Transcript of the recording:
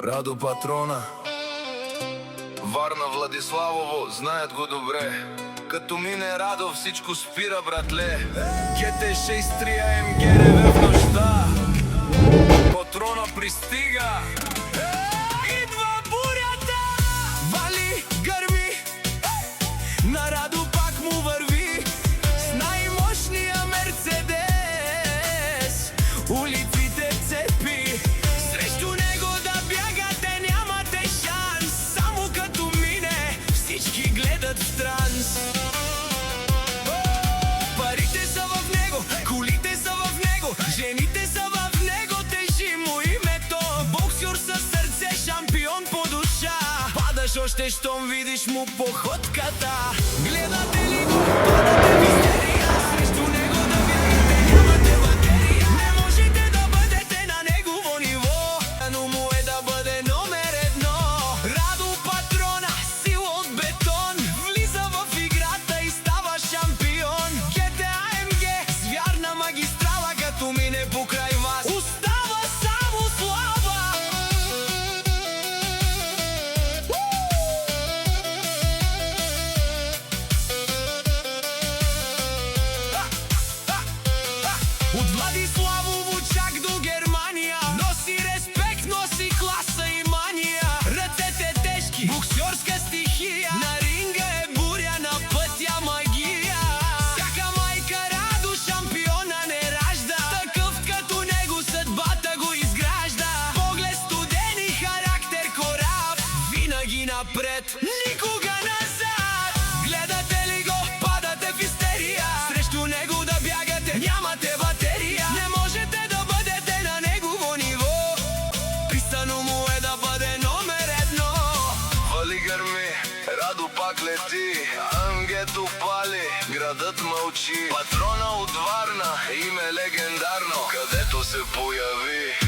Радо Патрона, Варна, Владиславово, знаят го добре. Като мине Радо, всичко спира, братле. ГТ-63 АМГ реве в нощта. Патрона пристига. Идва бурята, вали, гърми. На Радо пак му върви с най-мощния Мерцедес. Улиците цепи, срещу него да бягате нямате шанс. Само като мине, всички гледат в транс. Парите са в него, колите са в него, жените са в него, тежи му името. Боксер със сърце, шампион по душа. Падаш още, щом видиш му походката. Гледате ли го, падате в истерия. Срещу него да бягате, нямате батерия. Не можете да бъдете на негово ниво, но му е да бъде номер едно. Радо Патрона, сила от бетон, влиза в играта и става шампион. ГТ-АМГ, звяр на магистрала, като мине покрай вас, остава само слава. От Владиславово чак до Германия, носи респект, носи класа и мания. Ръцете тежки, боксерска стихия, на ринга е буря, на пътя магия. Всяка майка Радо шампиона не ражда, такъв като него съдбата го изгражда. Поглед студен и характер кораб, винаги напред, никога назад. Гледате ли го, падате в истерия. Срещу него да бягате, нямате батерия. Не можете да бъдете на негово ниво, писано му е да бъде номер едно. Вали, гърми, Радо пак лети, АМГ-то пали, градът мълчи. Патрона от Варна, име легендарно, където се появи.